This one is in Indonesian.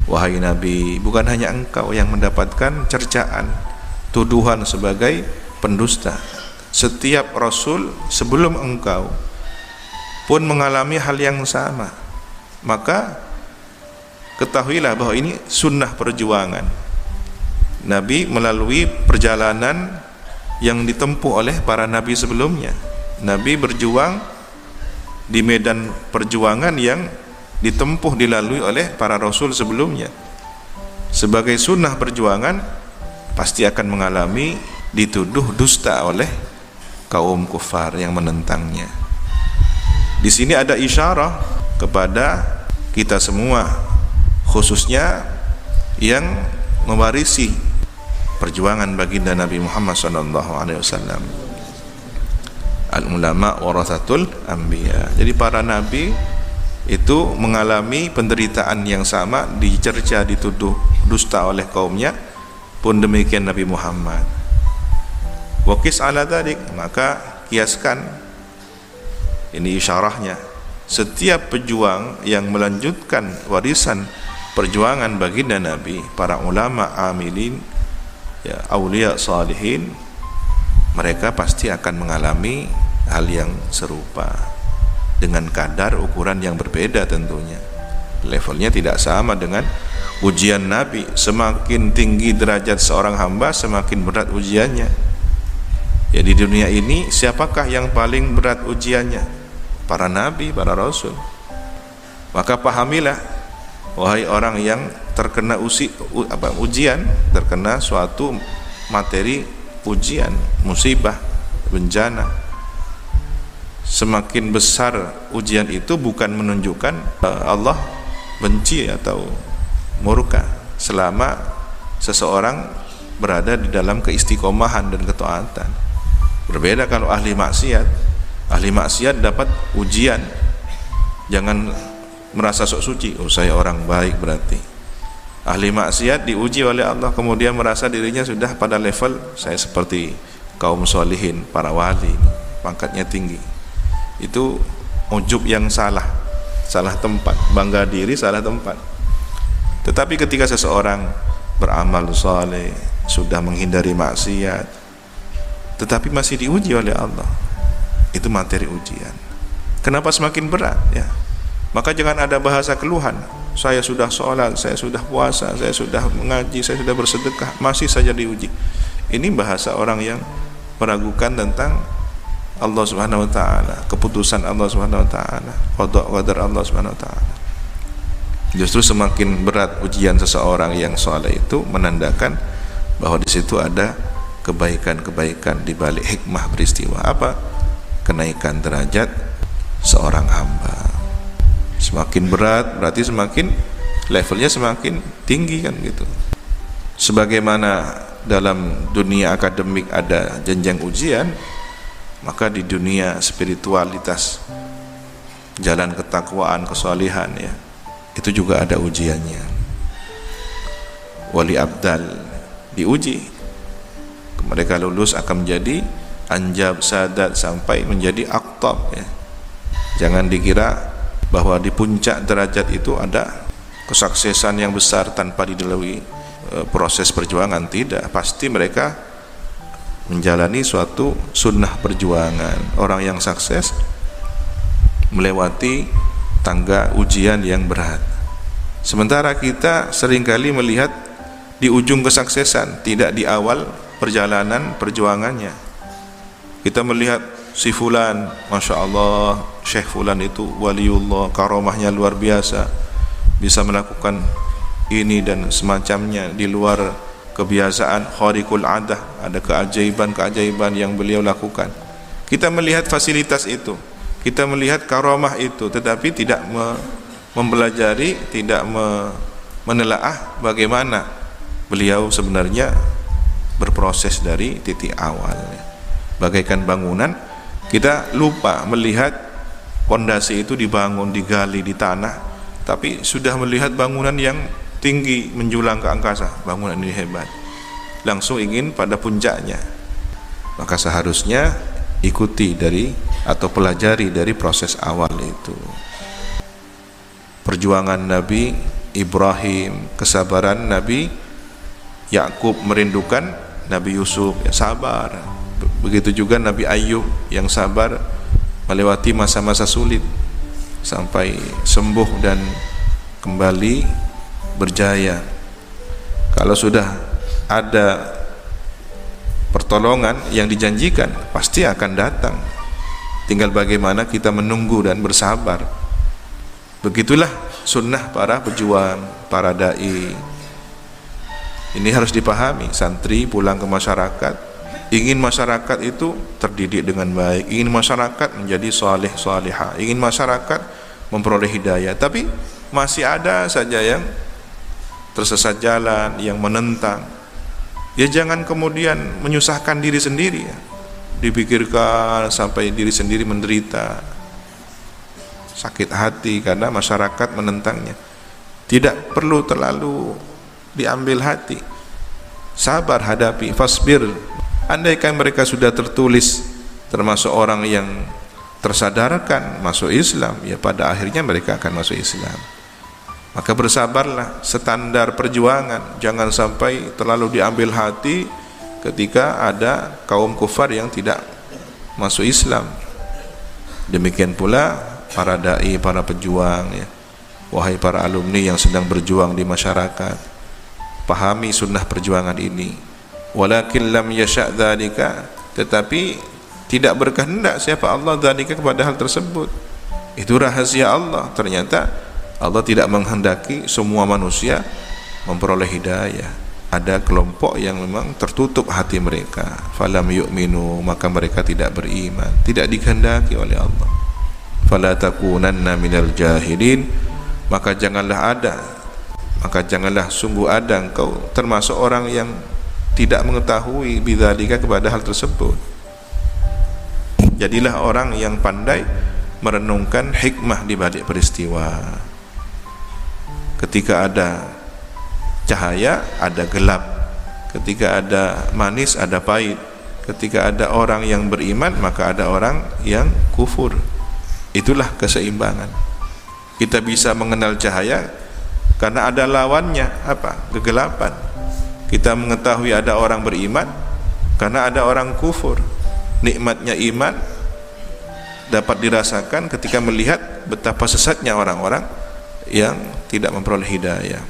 Wahai Nabi, bukan hanya engkau yang mendapatkan cercaan, tuduhan sebagai pendusta. Setiap Rasul sebelum engkau pun mengalami hal yang sama. Maka ketahuilah bahwa ini sunnah perjuangan. Nabi melalui perjalanan yang ditempuh oleh para nabi sebelumnya. Nabi berjuang di medan perjuangan yang ditempuh dilalui oleh para rasul sebelumnya. Sebagai sunnah perjuangan, pasti akan mengalami dituduh dusta oleh kaum kufar yang menentangnya. Di sini ada isyarah kepada kita semua, khususnya yang mewarisi perjuangan baginda Nabi Muhammad SAW. Al-ulama warathatul anbiya. Jadi para nabi itu mengalami penderitaan yang sama, dicerca, dituduh dusta oleh kaumnya, pun demikian Nabi Muhammad. Waqis ala dzalik, maka kiaskan, ini isyarahnya, setiap pejuang yang melanjutkan warisan perjuangan baginda Nabi, para ulama amilin, ya, aulia salihin, mereka pasti akan mengalami hal yang serupa dengan kadar ukuran yang berbeda tentunya. Levelnya tidak sama dengan ujian Nabi. Semakin tinggi derajat seorang hamba, semakin berat ujiannya. Ya, di dunia ini siapakah yang paling berat ujiannya? Para nabi, para rasul. Maka pahamilah, wahai orang yang terkena ujian, terkena suatu materi ujian, musibah, bencana, semakin besar ujian itu bukan menunjukkan Allah benci atau murka selama seseorang berada di dalam keistiqomahan dan ketaatan. Berbeda kalau ahli maksiat. Ahli maksiat dapat ujian, jangan merasa sok suci, oh saya orang baik berarti. Ahli maksiat diuji oleh Allah, kemudian merasa dirinya sudah pada level saya seperti kaum solihin, para wali, pangkatnya tinggi. Itu ujub yang salah tempat, bangga diri salah tempat. Tetapi ketika seseorang beramal saleh, sudah menghindari maksiat, tetapi masih diuji oleh Allah, itu materi ujian. Kenapa semakin berat? Ya, maka jangan ada bahasa keluhan. Saya sudah sholat, saya sudah puasa, saya sudah mengaji, saya sudah bersedekah, masih saja diuji. Ini bahasa orang yang meragukan tentang Allah Subhanahu wa taala, keputusan Allah Subhanahu wa taala, qada qadar Allah Subhanahu wa taala. Justru semakin berat ujian seseorang yang saleh itu menandakan bahwa di situ ada kebaikan-kebaikan di balik hikmah peristiwa. Apa? Kenaikan derajat seorang hamba. Semakin berat berarti semakin levelnya semakin tinggi, kan gitu. Sebagaimana dalam dunia akademik ada jenjang ujian, maka di dunia spiritualitas, jalan ketakwaan, kesalihan, ya, itu juga ada ujiannya. Wali abdal diuji, mereka lulus akan menjadi anjab, sadat, sampai menjadi aktab, ya. Jangan dikira bahwa di puncak derajat itu ada kesuksesan yang besar tanpa dilalui proses perjuangan. Tidak, pasti mereka menjalani suatu sunnah perjuangan. Orang yang sukses melewati tangga ujian yang berat. Sementara kita seringkali melihat di ujung kesuksesan, tidak di awal perjalanan perjuangannya. Kita melihat si fulan, Masya Allah, Syekh fulan itu waliullah, karomahnya luar biasa, bisa melakukan ini dan semacamnya di luar kebiasaan, khariqul adah, ada keajaiban-keajaiban yang beliau lakukan. Kita melihat fasilitas itu, kita melihat karomah itu, tetapi tidak mempelajari, tidak menelaah bagaimana beliau sebenarnya berproses dari titik awal. Bagaikan bangunan, kita lupa melihat pondasi itu dibangun, digali di tanah, tapi sudah melihat bangunan yang tinggi menjulang ke angkasa, bangunan ini hebat, langsung ingin pada puncaknya. Maka seharusnya ikuti dari atau pelajari dari proses awal itu. Perjuangan Nabi Ibrahim, kesabaran Nabi Yakub merindukan Nabi Yusuf, ya sabar. Begitu juga Nabi Ayub yang sabar melewati masa-masa sulit sampai sembuh dan kembali berjaya. Kalau sudah ada pertolongan yang dijanjikan, pasti akan datang. Tinggal bagaimana kita menunggu dan bersabar. Begitulah sunnah para pejuang, para dai. Ini harus dipahami. Santri pulang ke masyarakat, ingin masyarakat itu terdidik dengan baik, ingin masyarakat menjadi saleh salihah, ingin masyarakat memperoleh hidayah, tapi masih ada saja yang tersesat jalan, yang menentang. Ya jangan kemudian menyusahkan diri sendiri, ya. Dipikirkan sampai diri sendiri menderita, sakit hati karena masyarakat menentangnya. Tidak perlu terlalu diambil hati. Sabar hadapi, fasbir. Andaikan mereka sudah tertulis termasuk orang yang tersadarkan masuk Islam, ya pada akhirnya mereka akan masuk Islam. Maka bersabarlah, standar perjuangan. Jangan sampai terlalu diambil hati ketika ada kaum kufar yang tidak masuk Islam. Demikian pula para dai, para pejuang, ya. Wahai para alumni yang sedang berjuang di masyarakat, pahami sunnah perjuangan ini. Walakin lam yasha' dzalika, tetapi tidak berkehendak siapa Allah dzalika kepada hal tersebut. Itu rahasia Allah. Ternyata Allah tidak menghendaki semua manusia memperoleh hidayah. Ada kelompok yang memang tertutup hati mereka, falam yu'minu, maka mereka tidak beriman, tidak dikehendaki oleh Allah. Fala takunanna minal jahilin, maka janganlah sungguh ada engkau termasuk orang yang tidak mengetahui bidzalika kepada hal tersebut. Jadilah orang yang pandai merenungkan hikmah di balik peristiwa. Ketika ada cahaya, ada gelap. Ketika ada manis, ada pahit. Ketika ada orang yang beriman, maka ada orang yang kufur. Itulah keseimbangan. Kita bisa mengenal cahaya karena ada lawannya, apa? Kegelapan. Kita mengetahui ada orang beriman karena ada orang kufur. Nikmatnya iman dapat dirasakan ketika melihat betapa sesatnya orang-orang yang tidak memperoleh hidayah.